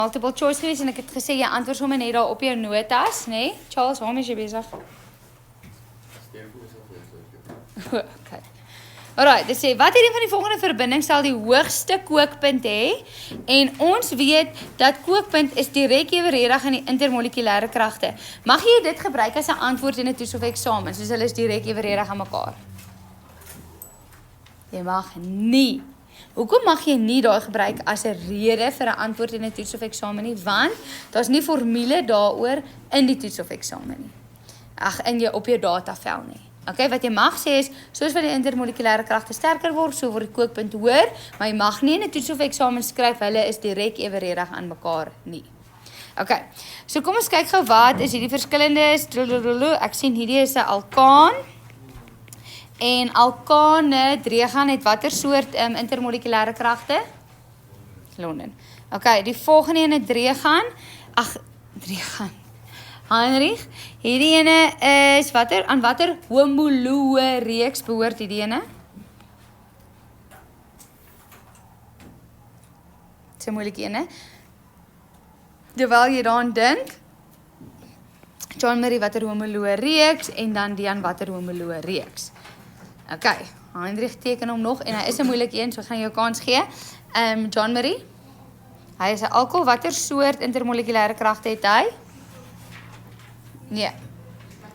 multiple choice geweest en ek het gesê jy antwoord sommer net daar op jou notas, nee? Charles, waarmee is jy besig? Okay. Alright, dit sê, wat hierdie van die volgende verbinding sal die hoogste kookpunt hê? En ons weet dat kookpunt is direk evenredig aan die intermolekulêre kragte. Mag jy dit gebruik as 'n antwoord in 'n toets of eksamen, soos hulle is direk evenredig aan mekaar? Jy mag nie. Hoekom mag jy nie daai gebruik as 'n rede vir 'n antwoord in 'n toets of eksamen nie? Want daar's nie formule daaroor in die toets of eksamen nie. Ag, in jou op jou datavel nie. Okay, wat jy mag sê is, soos wat die intermolekulêre kragte sterker word, so word die kookpunt hoër, maar jy mag nie in 'n toets of eksamen skryf, hulle is direk evenredig aan mekaar nie. Okay, so kom ons kyk gou wat is hierdie verskillendes. Ek sien hierdie is 'n alkaan. En alkane, Dregan het watter soort intermolekulêre kragte? Londen. Okay, die volgende ene Dregan. Dregan. Heinrich, hierdie ene is aan watter homoloë reeks behoort hierdie ene? Dis 'n moeilike ene. Terwyl jy daaraan dink, John Marie watter homoloë reeks en dan Dian watter homoloë reeks. Okay, Heinrich teken hom nog en hy is 'n moeilike een, so gaan jy jou kans gee. John Marie. Hy is 'n alkohol, watter soort intermolekulêre kragte het hy? Nee.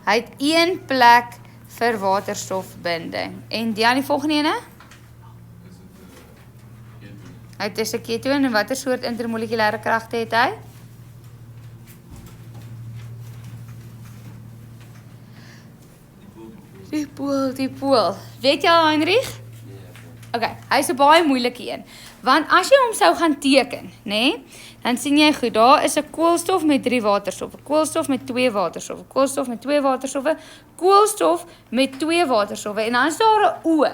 Hy het een plek vir waterstofbinding. En die volgende ene? Hy is 'n ketoon en watter soort intermolekulêre kragte het hy? Die pool. Weet jy al, Heinrich? Okay, hy is 'n baie moeilike een. Want as jy hom sou gaan teken, nê, dan sien jy goed, daar is 'n koolstof met 3 waterstoffe, koolstof met 2 waterstoffe, koolstof met 2 waterstoffe, koolstof met 2 waterstoffe en dan is daar 'n O.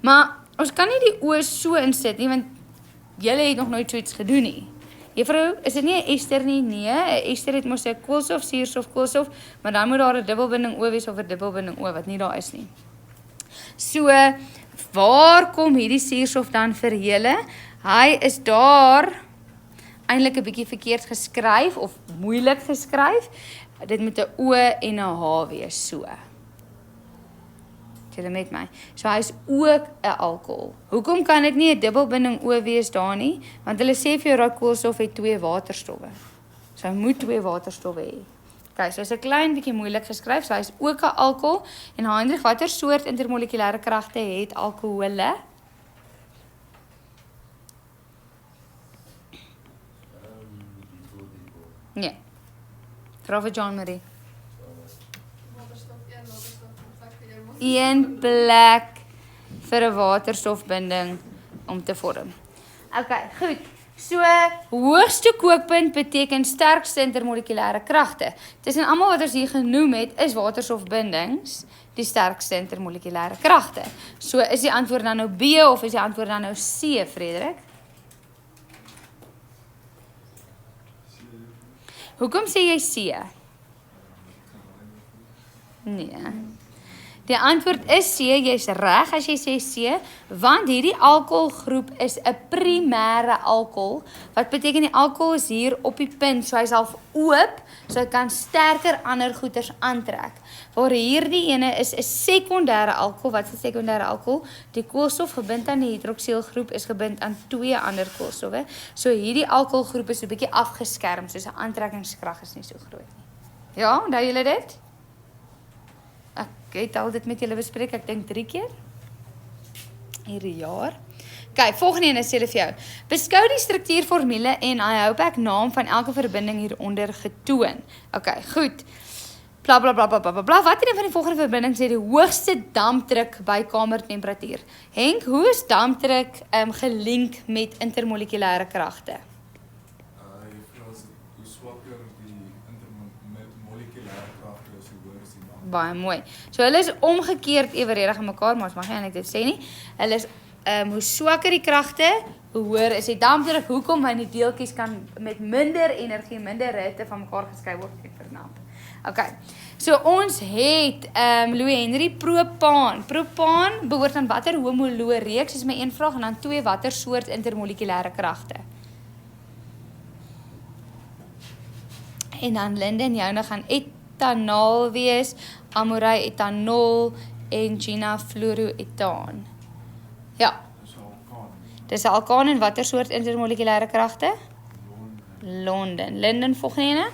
Maar ons kan nie die O so insit nie, want julle het nog nooit so iets gedoen nie. Juffrou, is dit nie 'n ester nie? Nee, 'n ester het mos 'n koolstof, suurstof, koolstof, maar dan moet daar 'n dubbelbinding O wees of 'n dubbelbinding O wat nie daar is nie. So, waar kom hierdie suurstof dan vir julle? Hy is daar eintlik 'n bietjie verkeerd geskryf of moeilik geskryf. Dit moet 'n O en 'n H wees, so. Julle met my. So hy is ook 'n alkohol. Hoekom kan dit nie 'n dubbelbinding O wees daar nie? Want hulle sê vir jou daai koolstof het 2 waterstowwe. So hy moet 2 waterstowwe hê. Okay, so is 'n klein bietjie moeilik geskryf. So hy is ook 'n alkohol. En Heinrich, watter soort intermolekulêre kragte het alkohole? Nee. Vra vir John Marie. Een plek vir 'n waterstofbinding om te vorm. Okay, goed. So, hoogste kookpunt beteken sterkste intermolekulêre kragte. Tussen almal wat ons hier genoem het, is waterstofbindings die sterkste intermolekulêre kragte. So, is die antwoord dan nou B of is die antwoord dan nou C, Frederik? Hoekom sê jy C? Nee. Die antwoord is C, jy's reg as jy sê C, want hierdie alkoholgroep is 'n primêre alkohol. Wat beteken die alkohol is hier op die punt, so hy's half oop, so hy kan sterker ander goeders aantrek. Waar hierdie ene is 'n sekondêre alkohol. Wat is 'n sekondêre alkohol? Die koolstof gebind aan die hidroksielgroep is gebind aan 2 ander koolstowwe. So hierdie alkoholgroep is 'n bietjie afgeskerm, so sy aantrekkingskrag is nie so groot nie. Ja, onthou julle dit? Ek het al dit met julle bespreek, ek dink 3 keer hierdie jaar. Okay, volgende een is julle vir jou. Beskou die struktuurformule en I hope ek naam van elke verbinding hieronder getoon. Okay, goed. Bla bla bla bla bla bla. Wat is een van die volgende verbindings het die hoogste dampdruk by kamertemperatuur? Henk, hoe is dampdruk gelink met intermolekulêre kragte? Baie mooi. So hulle is omgekeerd evenredig aan mekaar, maar ons mag nie eintlik dit sê nie. Hulle is hoe swakker die kragte, hoe hoër is die dampdruk. Hoekom? Want die deeltjies kan met minder energie, minder hitte van mekaar geskei word en verdamp. Okay. So ons het Louis Henry propaan. Propaan behoort aan watter homoloë reeks? Dis my een vraag en dan 2 watter soort intermolekulêre kragte? En dan Linden joune gaan etanaal wees, Amorey etanol en Gina fluoroetaan. Ja. Dis 'n alkaan en watter soort intermolekulêre kragte? Londen. Linden volgende ene?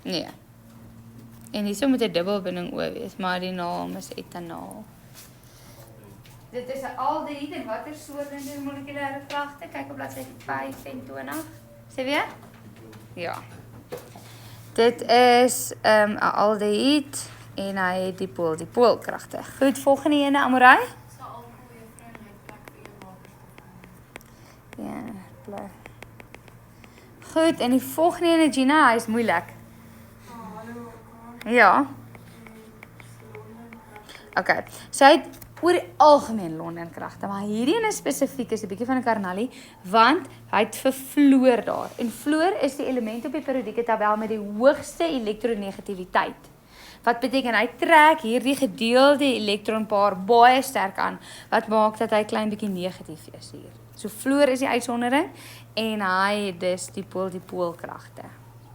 Nee. En hierso moet 'n dubbelbinding o wees, maar die naam is etanaal. Dit is 'n aldehied en watter soort intermolekulêre kragte? Kyk op bladsy 25. Sê weer? Ja. Dit is 'n aldehied en hy het dipoolkragte. Goed, volgende ene, Amorey? Ja, plek. Goed, en die volgende ene, Gina, hy is moeilik. Ja. Okay, so hy het oor die algemeen Londenkragte, maar hierdie ene spesifiek is 'n bietjie van 'n karnalie, want hy het vir fluor daar. En fluor is die element op die periodieke tabel met die hoogste elektronegativiteit. Wat beteken hy trek hierdie gedeelde elektronpaar baie sterk aan, wat maak dat hy klein bietjie negatief is hier. So fluor is die uitsondering en hy het dus dipoolkragte.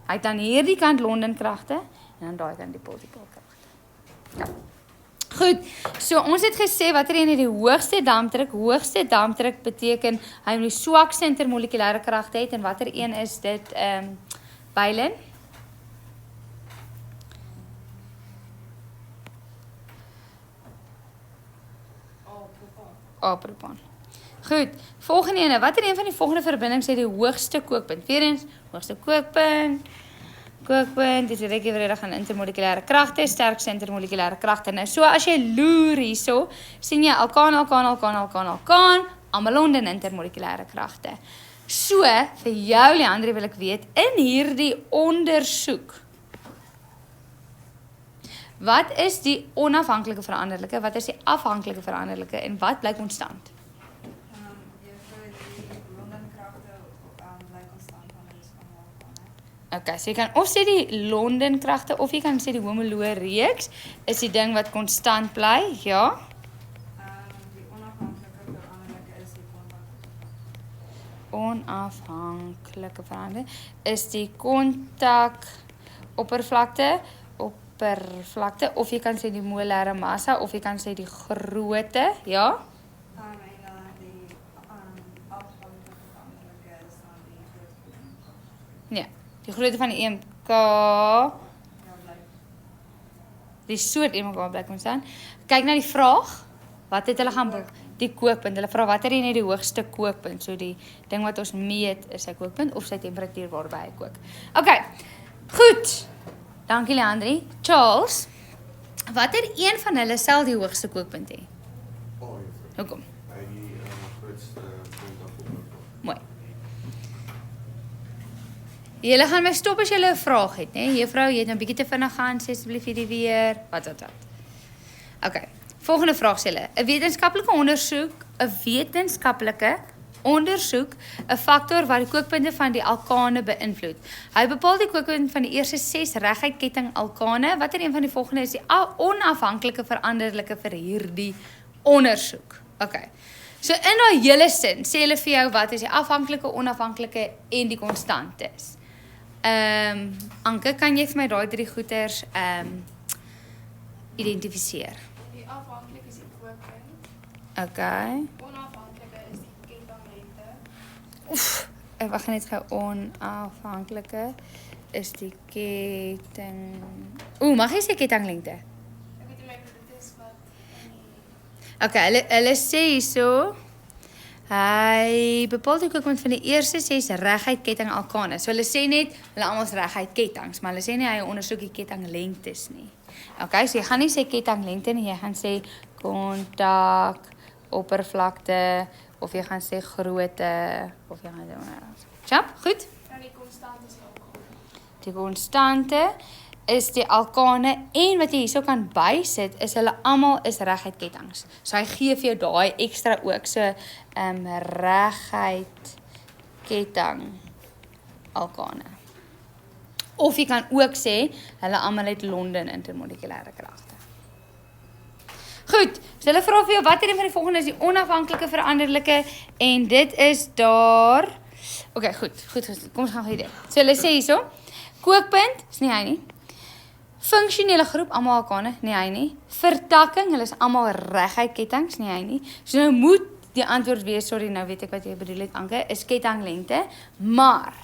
Hy het aan hierdie kant Londenkragte en aan daai kant dipoolkragte. Ja. Goed, so ons het gesê watter een het die hoogste dampdruk. Hoogste dampdruk beteken hy moet die swakste intermolekulêre kragte het en watter een is dit Bylin? Propan. Goed, volgende ene. Watter een van die volgende verbindings het die hoogste kookpunt? Weer eens, hoogste kookpunt, dis direk evenredig aan intermolekulêre kragte, sterkste intermolekulêre kragte. Nou, so as jy loer hierso, sien jy alkaan, almal Londen intermolekulêre kragte. So, vir jou, Leandrie, wil ek weet, in hierdie ondersoek, wat is die onafhanklike veranderlike, wat is die afhanklike veranderlike en wat bly konstant? Okay, so jy kan of sê die Londenkragte of jy kan sê die homoloë reeks is die ding wat konstant bly, ja? Die onafhanklike veranderlike is die Onafhanklike veranderlike is die kontakoppervlakte, of jy kan sê die molare massa, of jy kan sê die grootte, ja? En die afhanklike veranderlike is dan die grootte. Nee, die grootte van die EMK, die soort EMK bly konstant. Kyk na die vraag, wat het hulle gaan die kookpunt, hulle vra watter een het die hoogste kookpunt, so die ding wat ons meet is sy kookpunt, of sy temperatuur waarby hy kook. Okay, goed. Dankie Leandrie. Charles, watter een van hulle sal die hoogste kookpunt hê? Hoekom? Hy die grootste punt afoppervlak. Mooi. Julle gaan my stop as julle 'n vraag het, né? Juffrou, jy het nou 'n bietjie te vinnig gaan, sê asseblief hierdie weer. Wat. Okay. Volgende vraag sê hulle: 'n wetenskaplike ondersoek 'n faktor wat die kookpunte van die alkane beïnvloed. Hy bepaal die kookpunt van die eerste 6 reguit ketting alkane. Watter een van die volgende is die onafhanklike veranderlike vir hierdie ondersoek? Okay. So in daai hele sin sê hulle vir jou wat is die afhanklike, onafhanklike en die konstantes. Anke, kan jy vir my daai 3 goeters identifiseer? Die afhanklike is die kookpunt. Okay. Onafhanklike is die kettinglengte. Ek wag net gou. Onafhanklike is die ketting. Mag jy sê kettinglengte? Ek weet nie my dit is wat Okay, hulle sê hierso, hy bepaal die kookpunt van die eerste 6 reguit ketting alkane. So hulle sê net, hulle almal is reguit kettinge, maar hulle sê nie hy ondersoek die kettinglengtes nie. Okay, so jy gaan nie sê kettinglengte nie, jy gaan sê kontak, oppervlakte, of jy gaan sê grootte, of jy gaan sê, Chap, goed? dan die konstante is alkane. Die konstante is die alkane en wat jy hierso kan bysit is hulle almal is reguit kettinge. So hy gee vir jou daai ekstra ook so reguit ketting alkane. Of jy kan ook sê hulle almal het Londen intermolekulêre kragte. Goed, so hulle vra vir jou watter een van die volgende is die onafhanklike veranderlike en dit is daar Okay, goed. Kom ons gaan gou dit. So hulle sê hierso, kookpunt, is nie hy nie. Funksionele groep, almal alkane, nie hy nie. Vertakking, hulle is almal reguit kettinge, nie hy nie. So nou moet die antwoord wees, sorry, nou weet ek wat jy bedoel het, Anke, is kettinglengte, maar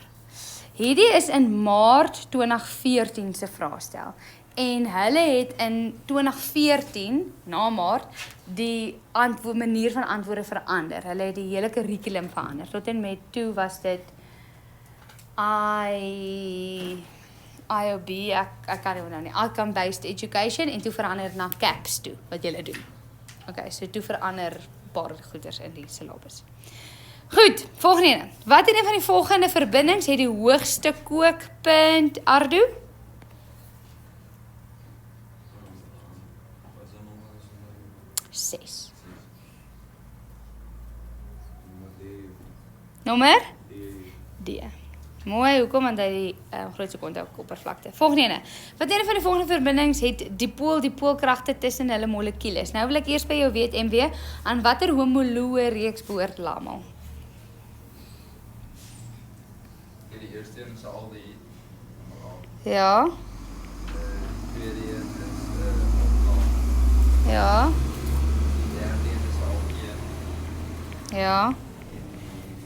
hierdie is in Maart 2014 se vraestel. En hulle het in 2014, na Maart, die manier van antwoorde verander. Hulle het die hele curriculum verander. Tot en met toe was dit IOB, ek kan nie onthou nie, Outcome-Based Education, en toe verander na CAPS toe, wat julle doen. Okay, so toe verander paar goeders in die syllabus. Goed, volgende ene. Wat een van die volgende verbindings het die hoogste kookpunt, Ardo? Wat is dat nog? 6. Nommer Nommer? D. Mooi, hoekom? Want hy die grootste kontakoppervlakte. Volgende ene. Wat een van die volgende verbindings het dipoolkragte tussen hulle molekules? Nou wil ek eers by jou weet, MW, aan watter homoloë reeks behoort Lamal? Die eerste een is al die Ja, tweede een is ja, die derde een is al een ja. en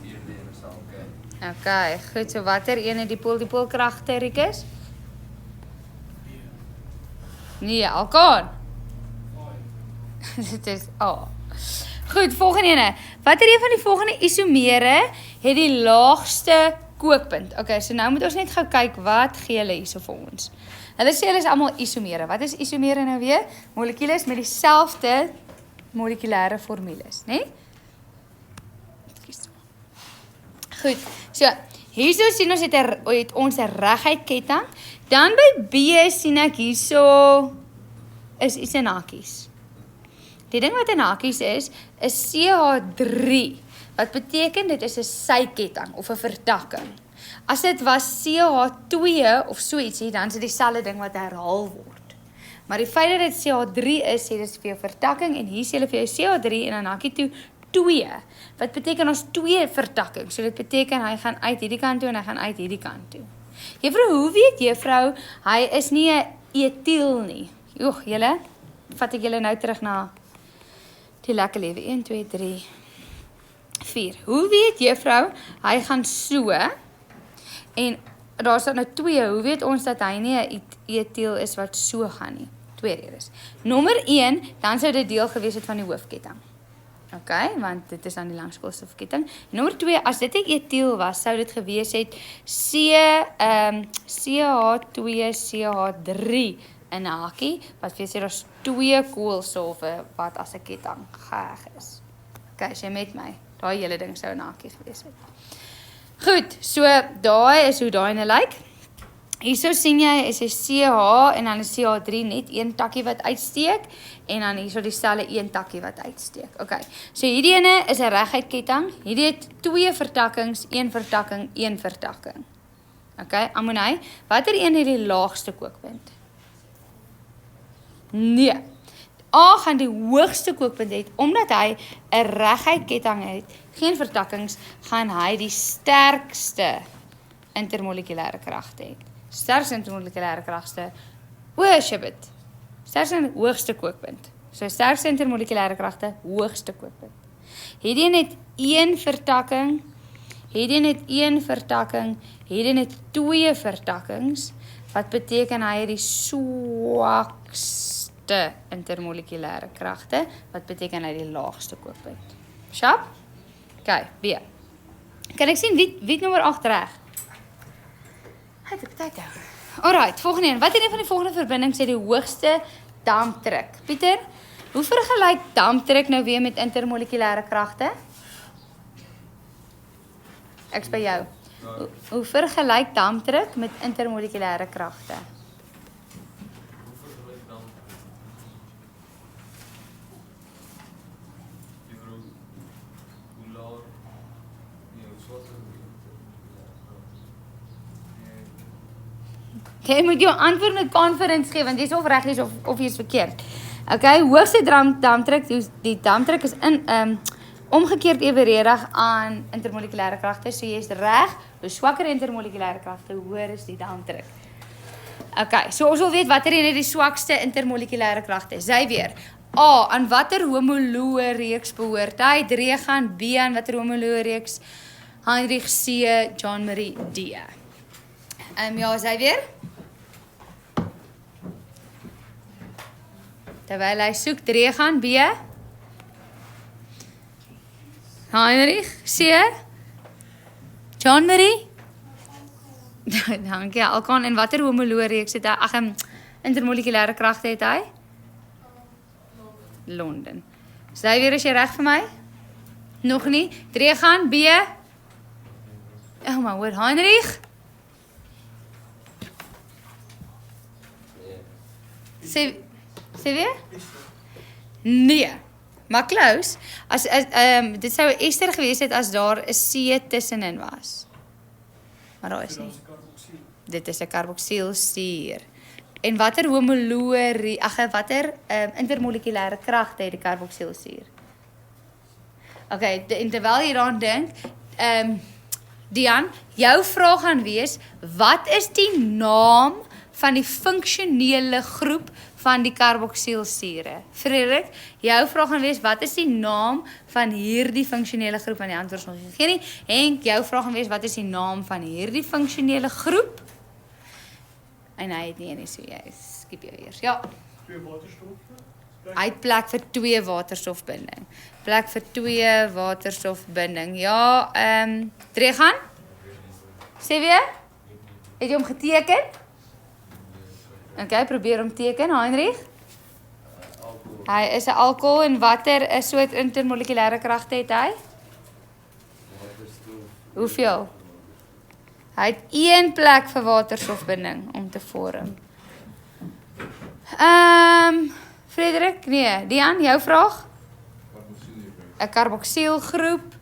die vierde een is al okay. Okay, goed, so watter een het dipoolkragte, Rikus? Nee, alkaan. Dit is, Goed, volgende ene. Watter een van die volgende isomere het die laagste kookpunt? Okay, so nou moet ons net gou kyk wat gee hulle hierso vir ons. Hulle sê hulle is almal isomere. Wat is isomere nou weer? Molekules met dieselfde molekulêre formules, né? Goed, so hierso sien ons het ons 'n reguit ketting. Dan by B sien ek hierso is iets in hakies. Die ding wat in hakies is CH3. Wat beteken dit is 'n syketting of 'n vertakking. As dit was CH2 of so ietsie, dan is dit dieselfde ding wat herhaal word. Maar die feit dat dit CH3 is, sê dit is vir jou vertakking en hier sê hulle vir jou CH3 en dan hakkie toe 2. Wat beteken ons 2 vertakking? So dit beteken hy gaan uit hierdie kant toe en hy gaan uit hierdie kant toe. Juffrou, hoe weet juffrou, hy is nie 'n etiel nie? Joeg, julle, vat ek julle nou terug na die lekker lewe. 1, 2, 3, 4. Hoe weet juffrou, hy gaan so, en daar staan nou 2, hoe weet ons dat hy nie 'n etiel is wat so gaan nie? 2 redes. Nommer 1, dan sou dit deel gewees het van die hoofketting. Okay, want dit is dan die langskoolstofketting. Nommer 2, as dit 'n etiel was, sou dit gewees het CH2, CH3 in 'n hakie, wat vir sê daar's 2 koolstowwe wat as 'n ketting geheg is. Okay, as jy met my, daai hele ding sou 'n hakie gewees het. Goed, so daai is hoe daai ene lyk. Hierso sien jy is 'n CH en dan 'n CH3 net een takkie wat uitsteek en dan hierso dieselfde een takkie wat uitsteek. Okay. So hierdie ene is 'n reguit ketting. Hierdie het 2 vertakkings, 1 vertakking, 1 vertakking. Okay, Amonai, watter een het die laagste kookpunt? Nee. A gaan die hoogste kookpunt het omdat hy 'n reguit ketting het, geen vertakkings, gaan hy die sterkste intermolekulêre kragte het. Sterkste intermolekulêre kragte. Shibit. Sterkste hoogste kookpunt. So sterkste intermolekulêre kragte, hoogste kookpunt. Hierdie het 1 vertakking, hierdie het 1 vertakking, hierdie het 2 vertakkings, wat beteken hy het die swakste intermolekulêre kragte, wat beteken hy die laagste kookpunt. Sharp? Okay, weer. Kan ek sien wie nommer 8 reg? Het ek tyd hou. Alright, volgende een. Wat een van die volgende verbindings het die hoogste dampdruk? Pieter, hoe vergelyk dampdruk nou weer met intermolekulêre kragte? Ek's by jou. Hoe vergelyk dampdruk met intermolekulêre kragte? Jy moet jou antwoord met confidence gee, want jy is of reg of jy is verkeerd. Okay, hoogste dampdruk, die dampdruk is omgekeerd evenredig aan intermolekulêre kragte. So jy is reg, hoe swakker die intermolekulêre kragte, hoe hoër is die dampdruk. Okay, so ons wil weet watter een die swakste intermolekulêre kragte is. Sy weer. A, aan watter homoloë reeks behoort hy? Regan, B, aan watter homoloë reeks? Heinrich, C, John Marie, D. Ja, sy weer. Terwyl hy soek, Regan, B. Heinrich, C. John Marie. Dankie, alkaan. En watter homoloë reeks het hy? Ag, intermolekulêre kragte het hy? Londen. Sy weer, is jy reg vir my? Nog nie. Regan, B. Oh my word, Heinrich? Sê weer? Nee. Maar close. Dit sou Esther gewees het as daar 'n C tussenin was. Maar daar is nie. Dit is 'n karboksielsuur. En watter homoloë, watter intermolekulêre kragte het die karboksielsuur? Okay, en terwyl jy daaraan dink, Dian, jou vraag gaan wees, wat is die naam van die funksionele groep van die karboksielsure? Frederik, jou vraag gaan wees, wat is die naam van hierdie funksionele groep? Van die antwoord is nog nie gegee nie. Henk, jou vraag gaan wees, wat is die naam van hierdie funksionele groep? En hy het nie, so jy skiep jou eers. Ja. 2 waterstoffe. Hy het plek vir 2 waterstofbinding. Plek vir 2 waterstofbinding. Ja, Regan? Sê weer? Het jy hom geteken? Okay, probeer hom teken, Heinrich. Hy is 'n alkohol en watter 'n soort intermolekulêre kragte het hy? Hoeveel? Hy het 1 plek vir waterstofbinding om te vorm. Frederik, nee, Dian, jou vraag? 'n karboksielgroep.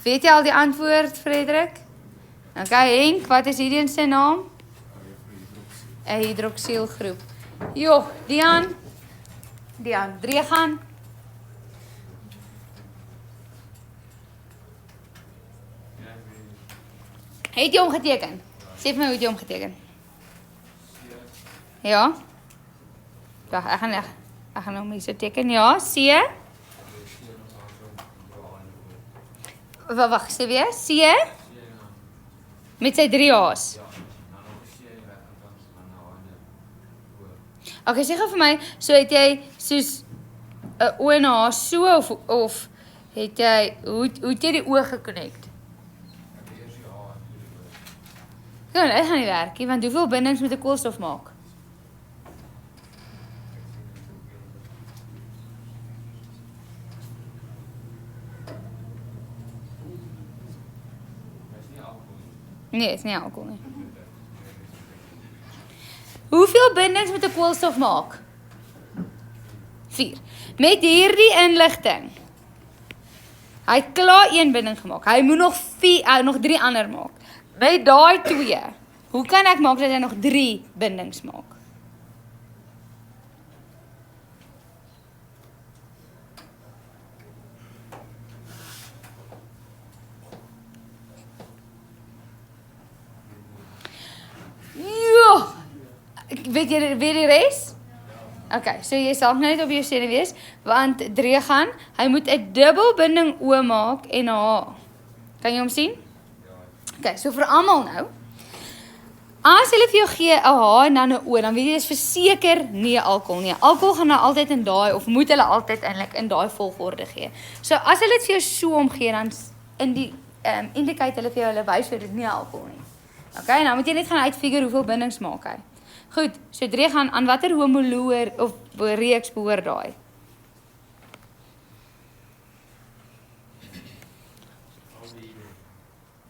Weet jy al die antwoord, Frederik? Okay, Henk, wat is hierdie se naam? 'n hidroksielgroep. Jo, Dian, Regan. Het jy hom geteken? Sê vir my hoe het jy hom geteken? Ja? Wag, ek gaan hom hier so teken. Ja, C. Wag, sê weer. C. Met sy 3 H's. Okay, sê gou vir my, so het jy soos 'n O en 'n H so of het jy hoe het jy die O gekonnekt? Ja, dit gaan nie werk nie, want hoeveel bindings moet 'n koolstof maak? Nee, dit is nie alkohol nie. Hoeveel bindings moet 'n koolstof maak? 4. Met hierdie inligting. Hy het klaar 1 binding gemaak. Hy moet nog 3 ander maak. Met daai 2. Hoe kan ek maak dat hy nog 3 bindings maak? Ja. Weet jy die res? Okay, so jy sal net op jou senuwee wees, want Regan, hy moet 'n dubbelbinding O maak en 'n H. Kan jy hom sien? Okay, so vir almal nou. As hulle vir jou gee 'n H en dan 'n O, dan weet jy dis verseker nie alkohol nie. Alkohol gaan nou altyd in daai of moet hulle altyd eintlik in daai volgorde gee. So as hulle dit vir jou so omgee, dan in die indicate hulle vir jou hulle wys vir dit nie alkohol nie. Okay, nou moet jy net gaan uitfigure hoeveel bindings maak hy. Goed, so Regan, aan watter homoloë of reeks behoort daai?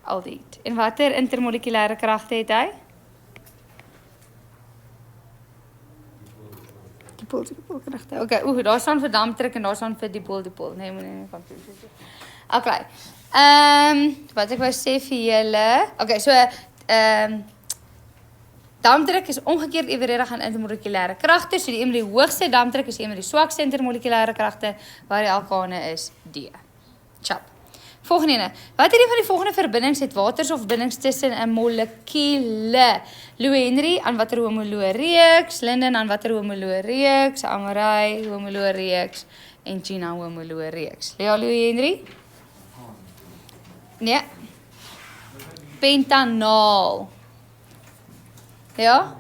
Aldehied. En watter intermolekulêre kragte het hy? Dipoolkragte. Okay, daar staan vir dampdruk en daar staan vir dipool. Nee, moenie konfusie. Okay. Wat ek wou sê vir julle. Okay, so Dampdruk is omgekeerd evenredig aan intermolekulêre kragte, so die een met die hoogste dampdruk is die een met die swakste intermolekulêre kragte, waar die alkane is D. Chap. Volgende ene. Watter een van die volgende verbindings het waterstofbindings tussen 'n molekuule? Louis Henry aan watter homoloë reeks, Linden aan watter homoloë reeks, Amarai homoloë reeks en Gina homoloë reeks. Ja, Louis Henry? Nee. Pentanaal. Ja?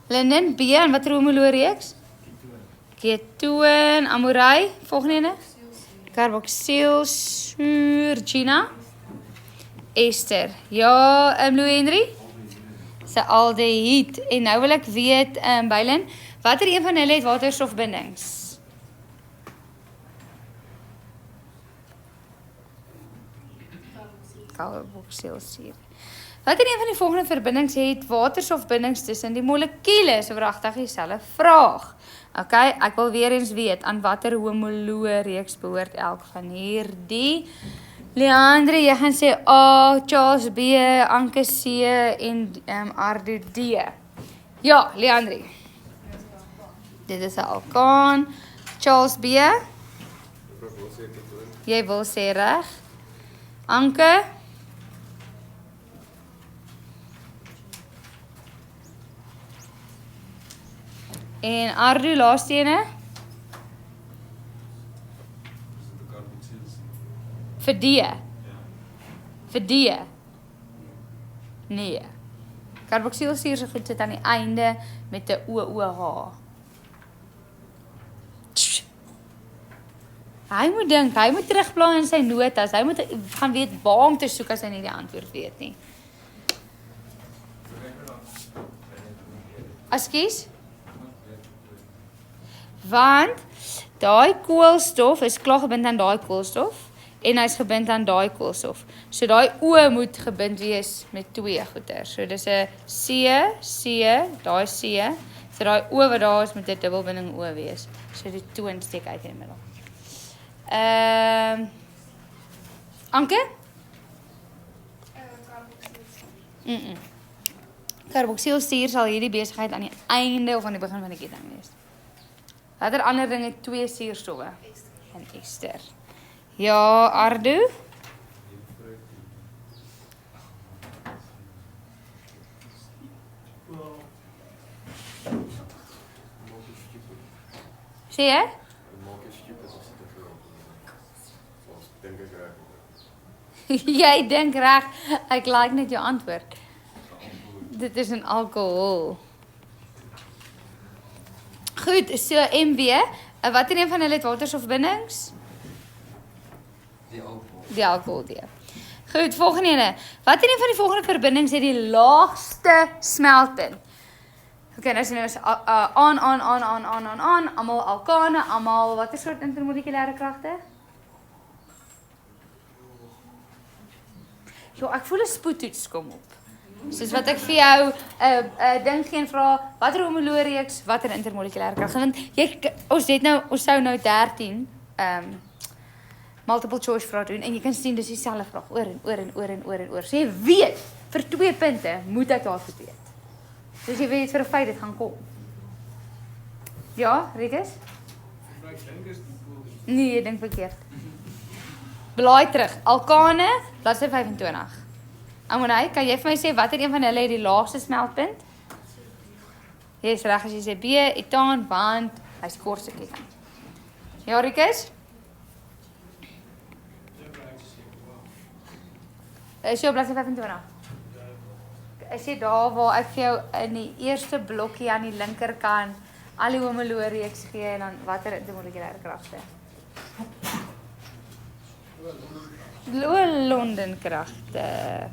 Linden, B aan watter homoloë reeks? Ketoon, Amorai, volgende ene. Carboxylsuur, Gina. Ester. Ja, Louis Henry? Sy aldehied. En nou wil ek weet, Bylin, watter een van hulle het waterstofbindings? Carboxylsuur. Watter een van die volgende verbindings het waterstofbindings tussen die molekules? So wragtig dieselfde vraag. OK, ek wil weer eens weet aan watter homoloë reeks behoort elk van hierdie. Leandre, jy gaan sê A, Charles B, Anke C en Ardo D. Ja, Leandre. Dit is 'n alkaan. Charles B. Jy wil sê reg. Anke. En Ardo, laaste ene? Vir D. Vir D. Nee. Carboxylsuur se goed sit aan die einde met 'n OOH. Hy moet dink, hy moet terugblaai in sy notas. Hy moet gaan weet waar om te soek as hy nie die antwoord weet nie. Askies? Want daai koolstof is klaar gebind aan daai koolstof en hy's gebind aan daai koolstof. So daai O moet gebind wees met 2 goeter. So dis 'n C, daai C. So daai O wat daar is met 'n dubbelbinding O wees. So die toon steek uit in die middel. Anke? Carboxylsuur sal hierdie besigheid aan die einde of aan die begin van die ketting wees. Watter ander ding het 2 suurstowwe? En ester. Ja, Ardo? Sê jy? Jy dink reg, ek like net jou antwoord. Dit is 'n alkohol. Goed, so MW, watter een van hulle het waterstofbindings? Die alkohol, die. Goed, volgende ene. Watter een van die volgende verbindings het die laagste smeltpunt? Okay, nou sien ons aan, almal alkane, almal watter soort intermolekulêre kragte? Jo, ek voel 'n spoedtoets kom op. Soos wat ek vir jou 'n ding gee en vra watter homoloë reeks, watter intermolekulêre krag. Want ons sou nou 13 multiple choice vrae doen en jy kan sien dis dieselfde vraag oor en oor. So jy weet vir 2 punte moet ek daarvoor weet. Dus jy weet vir 'n feit dit gaan kom. Ja, Rikus? Nee, ek dink verkeerd. Blaai terug. Alkane, bladsy 25. Amonai, kan jy vir my sê watter een van hulle het die laagste smeltpunt? Jy is reg as jy sê B, etaan, want hy's kortste ketting. Ja, Rikus? Is jy op bladsy 25? Is jy daar waar ek vir jou in die eerste blokkie aan die linkerkant al die homoloë reeks gee en dan watter intermolekulêre kragte? Londen kragte.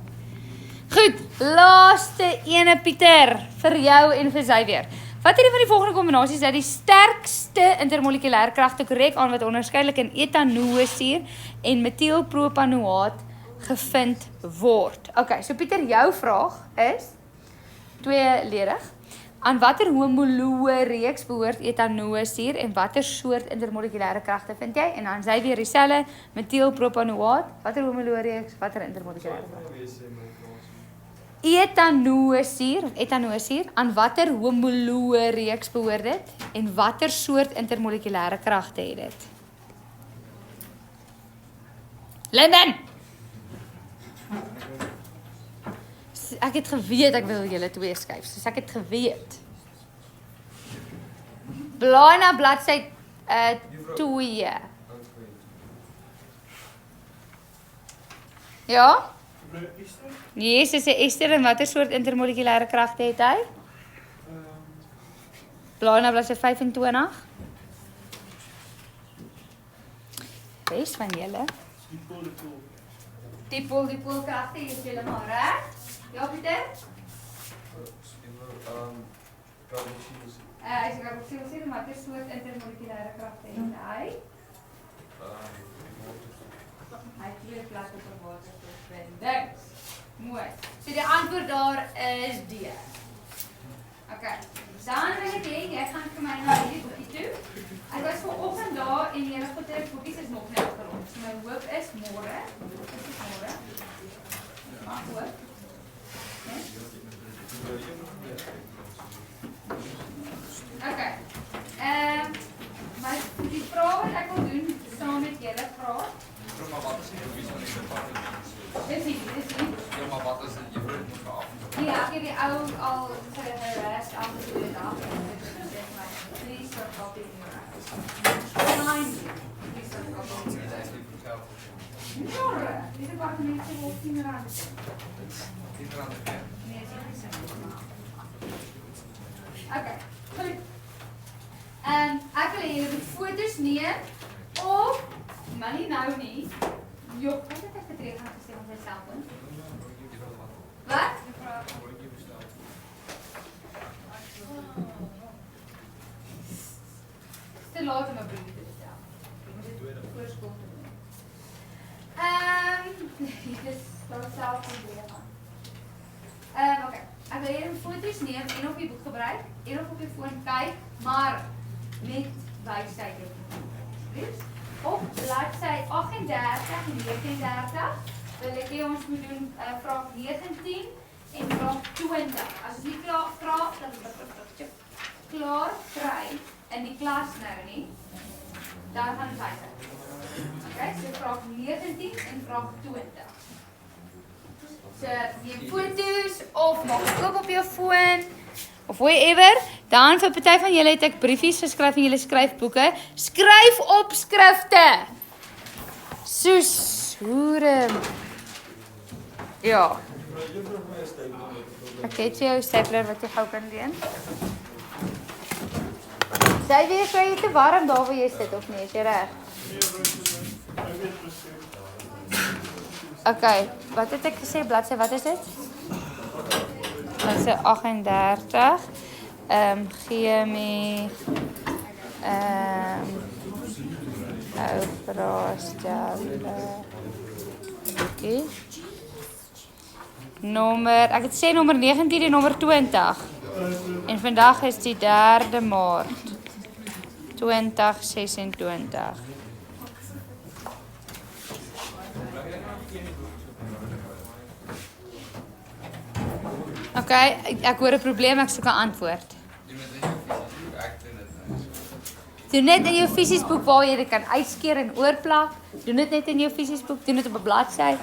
Goed, laaste ene Pieter vir jou en vir Xavier. Watter een van die volgende kombinasies dat die sterkste intermolekulêre kragte korrek aan wat onderskeidelik in etanoosuur en metielpropanoaat gevind word. Okay, so Pieter, jou vraag is tweeledig. Aan watter homoloë reeks behoort etanoosuur en watter soort intermolekulêre kragte vind jy? En dan sy weer dieselfde metielpropanoaat. Watter homoloë reeks, watter intermolekulêre kragte? etanosier, aan watter homoloë reeks behoort dit en watter soort intermolekulêre kragte het dit? Linden! Ek het geweet ek wil julle twee skryf, soos ek het geweet. Blaai na bladsy 2. Ja? Yes, is 'n ester en watter soort intermolekulêre kragte het hy? Blaai na bladsy 25. Res van julle. Die poolkragte is julle maar reg? Ja, Pieter? Hy sê carboxylsuur, watter soort intermolekulêre kragte het hy? Hy twee platte van waterstofbinding. Mooi. So die antwoord daar is D. Okay. Dan wil ek hê jy gaan vir my na hierdie boekie toe. Ek was vanoggend daar en julle goeie boekies is nog nie afgerond. So my hoop is môre. Dis môre. Maar hoop. Okay. Maar die vraag wat ek wil doen saam met julle vraag. Maar wat is die visie van die departement? Dis nie. Ja, maar wat is dit? Jy moet dit af. Ja, ek het die ou al gereis afgedoen af. Please stop copying your eyes. Please stop copying your eyes. Môre, die departement se wil 10 rand. 10 rand per keer. Nee, dis nie. Okay, goed. Ek wil hê julle moet foto's neem of maar nie nou nie. Jo, wat het ek getree gaan gesê op my selfoon? Wat? Te laat om 'n briefie te bestel. Ek moet dit voor skool doen. Dit is daar self probeer gaan. Okay. Ek wil hier foto's neem en op die boek gebruik en op die foon kyk, maar met wysheid. Op bladsy 38 en 39 wil ek hê ons moet doen vraag 19 en vraag 20. As ons nie klaar kry in die klas nou nie, dan gaan ons wysheid. Okay, so vraag 19 en vraag 20. So, neem foto's of maak oop op jou foon of whatever. Dan vir party van julle het ek briefies geskryf en julle skryf boeke. Skryf op skrifte. Soos hoere. Ja. Ek het jou stapler wat jy gou kan leen. Sy weer kry jy te warm daar waar jy sit of nie, is jy reg? Okay, wat het ek gesê bladsy, wat is dit? Bladsy 38. Chemie. Okay. Nommer, ek het sê nommer 19 en nommer 20. En vandag is die 3de Maart 2026. Okay, ek hoor 'n probleem, ek soek 'n antwoord. Doen net in jou fisies boek waar jy dit kan uitskeer en oorplak. Doen dit net in jou fisies boek, doen dit op 'n bladsy.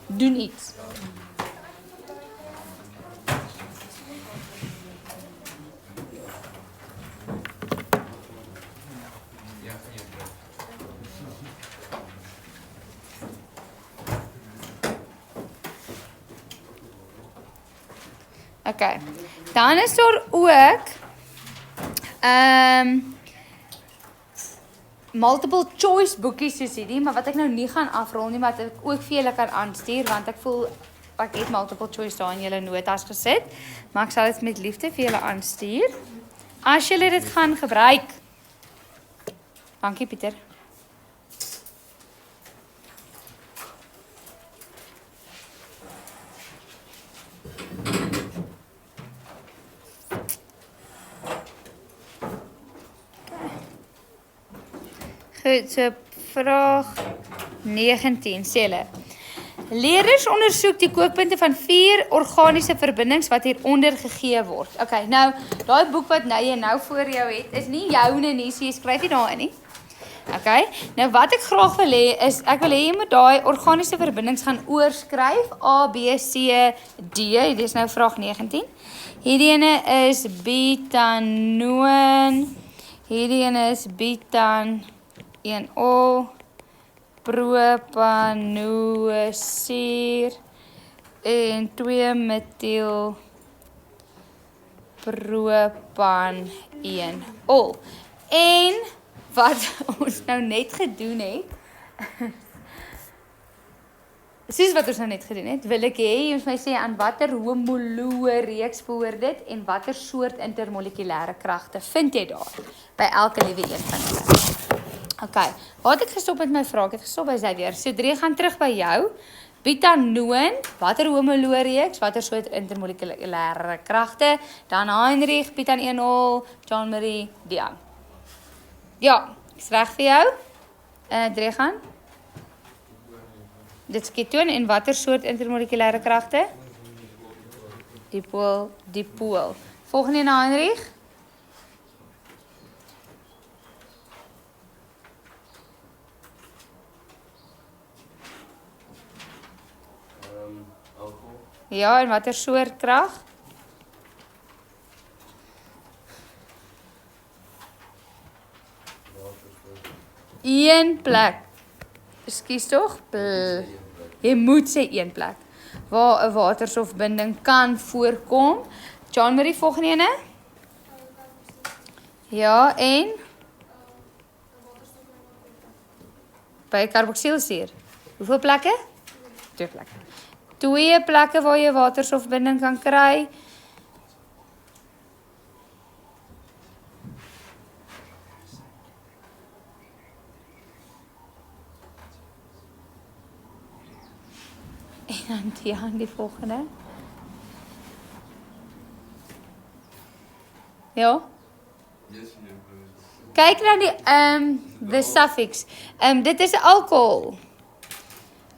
Doen iets. Okay. Dan is daar ook multiple choice boekies soos hierdie, maar wat ek nou nie gaan afrol nie, maar wat ek ook vir julle kan aanstuur want ek voel ek het multiple choice daar in julle notas gesit, maar ek sal dit met liefde vir julle aanstuur. As julle dit gaan gebruik. Dankie Pieter. Goed, so vraag 19 sê hulle. Leerders ondersoek die kookpunte van 4 organiese verbindings wat hieronder gegee word. Okay, nou, daai boek wat jy nou voor jou het, is nie joune nie, so jy skryf nie daarin nie. Okay, nou wat ek graag wil hê is, ek wil hê jy moet daai organiese verbindings gaan oorskryf, A, B, C, D, dit is nou vraag 19. Hierdie ene is butanoon, hierdie ene is butan 1-ol, propanoosuur en 2-metiel propan 1-ol. En wat ons nou net gedoen het, soos wat ons nou net gedoen het, wil ek hê jy moet my sê aan watter homoloë reeks behoort dit en watter soort intermolekulêre kragte vind jy daar by elke liewe een van hulle. Okay, waar het ek gestop met my vraag? Ek het gestop by Xavier. So 3 gaan terug by jou. Butanoon, watter homoloë reeks, watter soort intermolekulêre kragte, dan Heinrich, butan 1-ol, John Marie, Dian. Ja, is reg vir jou? 3 gaan. Dit is ketoon en watter soort intermolekulêre kragte? Dipool. Volgende een Heinrich. Alcohol. Ja, en watter soort krag? Een plek. Ekskuus tog? Jy moet sê een plek. Waar 'n waterstofbinding kan voorkom. John Marie, volgende ene? Ja, en? By karboksielsuur. Hoeveel plekke? 2 plekke. 2 plekke waar jy waterstofbinding kan kry. En dan die volgende. Ja. Yes, nee. Kyk na die the suffix. Dit is alcohol.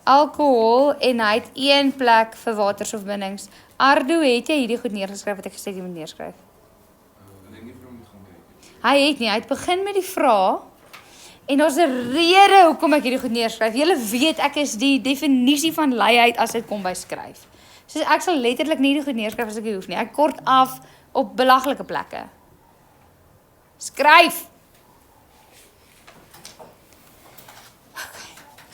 Alcohol en hy het 1 plek vir waterstofbindings. Ardo, het jy hierdie goed neergeskryf wat ek gesê jy moet neerskryf? Ek dink nie vir hom moet gaan kyk. Hy het nie, hy het begin met die vraag. En daar's 'n rede hoekom ek hierdie goed neerskryf. Julle weet ek is die definisie van luiheid as dit kom by skryf. So ek sal letterlik nie die goed neerskryf as ek hoef nie. Ek kort af op belaglike plekke. Skryf.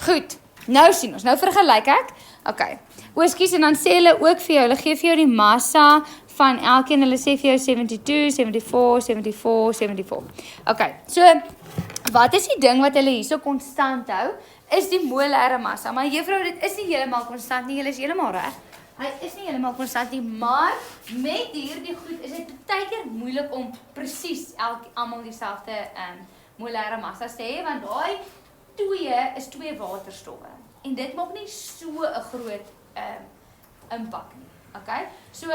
Goed. Nou sien ons. Nou vergelyk ek. Okay. Ekskuus en dan sê hulle ook vir jou, hulle gee vir jou die massa van elkeen. Hulle sê vir jou 72, 74, 74, 74. Okay. So wat is die ding wat hulle hierso konstant hou? Is die molêre massa. Maar juffrou, dit is nie heeltemal konstant nie. Julle is heeltemal reg. Hy is nie heeltemal konstant nie, maar met hierdie goed is dit baie keer moeilik om presies almal dieselfde molêre massa te hê, want daai 2 is 2 waterstowwe. En dit maak nie so 'n groot impak nie. Okay? So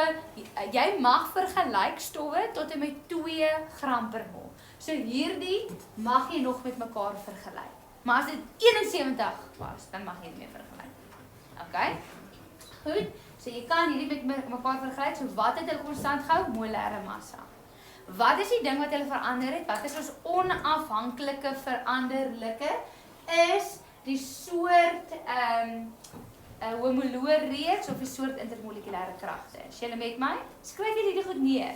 jy mag vergelyk stowwe tot en met 2 gram per mol. So hierdie mag jy nog met mekaar vergelyk. Maar as dit 71 was, dan mag jy nie meer vergelyk. Okay? Goed. So jy kan hierdie met mekaar vergelyk. So wat het hulle konstant gehou? Molêre massa. Wat is die ding wat hulle verander het? Wat is ons onafhanklike veranderlike? Is die soort homoloë reeks of die soort intermolekulêre kragte. Is julle met my? Skryf hierdie goed neer.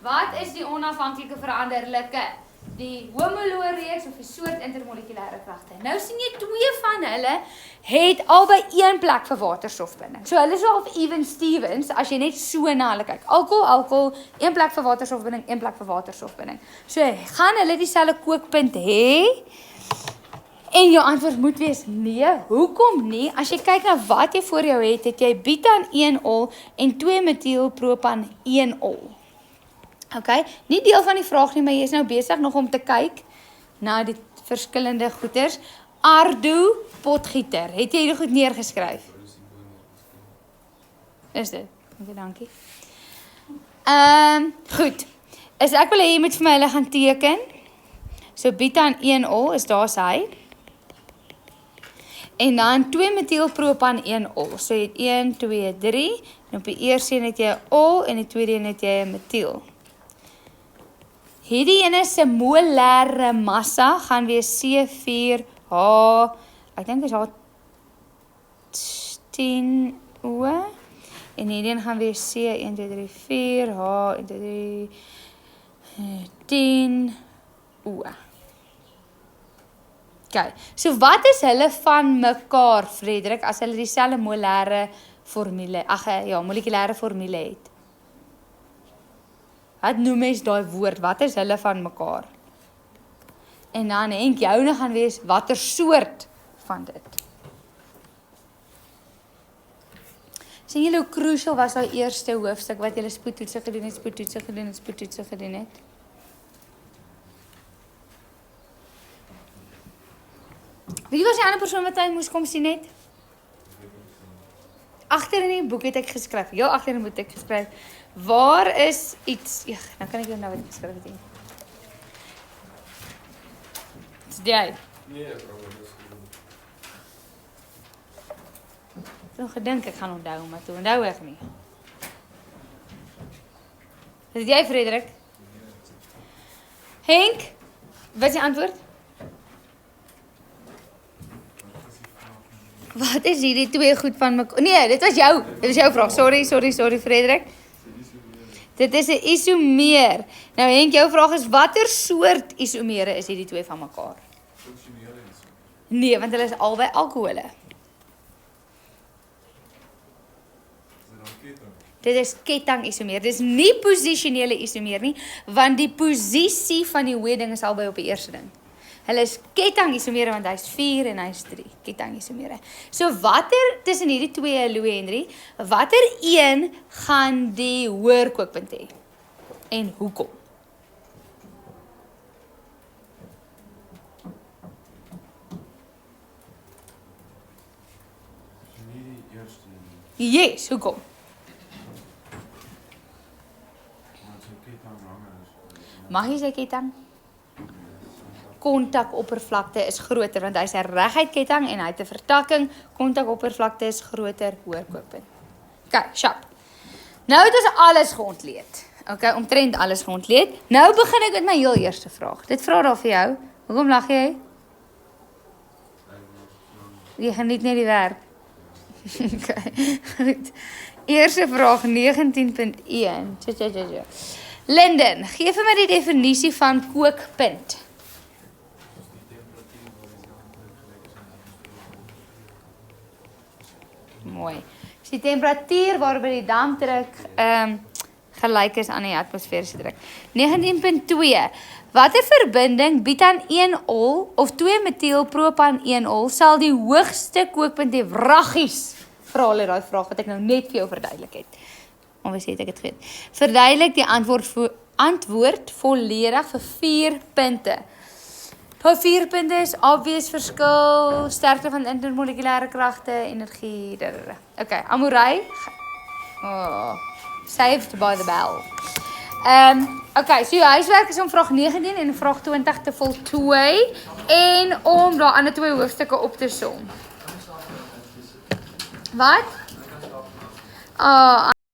Wat is die onafhanklike veranderlike? Die homoloë reeks of die soort intermolekulêre kragte. Nou sien jy 2 van hulle het albei 1 plek vir waterstofbinding. So hulle is al even Stevens as jy net so na hulle kyk. Alkohol, 1 plek vir waterstofbinding, 1 plek vir waterstofbinding. So gaan hulle dieselfde kookpunt hê? En jou antwoord moet wees nee. Hoekom nie? As jy kyk na wat jy voor jou het jy butan 1-ol en 2-metielpropan 1-ol. Okay, nie deel van die vraag nie, maar jy is nou besig nog om te kyk na die verskillende goeters. Ardo potgieter. Het jy dit goed neergeskryf? Is dit? Okay, dankie. Goed. Is ek wil hê jy moet vir my hulle gaan teken. So butan 1-ol is daar's hy. En dan 2 metielpropan 1 ol. So jy het 1, 2, 3. En op die eerste een het jy 'n ol en die tweede een het jy 'n metiel. Hierdie ene se molêre massa gaan wees C4H. Ek dink is haar 10 O. En hierdie een gaan wees C 1 2 3 4 H 1 2 3 10 O. Okay. So wat is hulle van mekaar, Frederik, as hulle dieselfde molêre formule, molekulêre formule het? Wat noem mens daai woord? Wat is hulle van mekaar? En dan Henk, joune gaan wees watter soort van dit? Sien julle hoe crucial was daai eerste hoofstuk wat julle spoedtoetse gedoen het? Wie was die ander persoon wat hy moes kom sien het? Agter in die boek het ek geskryf. Heel agter in die boek het ek geskryf. Waar is iets? Ja, dan kan ek jou nou wat geskryf het. Dis jy. Nee, probleem is. Ek het gedink ek gaan onthou, maar toe onthou ek nie. Is dit jy, Frederik? Henk, wat is die antwoord? Wat is hierdie twee goed van mekaar? Nee, dit was jou. Dit was jou vraag. Sorry, Frederik. Dit is 'n isomeer. Nou Henk, jou vraag is watter soort isomere is hierdie twee van mekaar? Funksionele is. Nee, want hulle is albei alkohole. Dit is ketting-isomeer. Dit is nie posisionele isomeer nie, want die posisie van die hoëding is albei op die eerste ding. Hulle is ketting-isomere want hy's 4 en hy's 3. Ketting-isomere. So watter tussen hierdie twee, Louis Henry, watter een gaan die hoër kookpunt hê? En hoekom? Nie die eerste nie. Yes, hoekom? Want sy ketting langer is. Mag jy sê ketting? Kontakoppervlakte is groter want hy's 'n reguit ketting en hy het 'n vertakking. Kontakoppervlakte is groter, hoër kookpunt. Okay, sharp. Nou het ons alles geontleed. Okay, omtrent alles geontleed. Nou begin ek met my heel eerste vraag. Dit vra daar vir jou. Hoekom lag jy? Jy geniet net die werk. Okay, goed. Eerste vraag 19.1. Linden, gee vir my die definisie van kookpunt. Mooi. Dis die temperatuur waarby die dampdruk gelyk is aan die atmosferiese druk. 19.2. Watter verbinding bied aan 1 ol of 2 metielpropan 1 ol sal die hoogste kookpunt hê? Wraggies. Vra hulle daai vraag wat ek nou net vir jou verduidelik het. Onwys het ek dit geweet. Verduidelik die antwoord volledig vir 4 punte. Daai 4 punte is obvious verskil, sterkte van intermolekulêre kragte, energie. Okay, Amorey. Saved by the bell. Okay, so jou huiswerk is om vraag 19 en vraag 20 te voltooi en om daai ander twee hoofstukke op te som. Wat?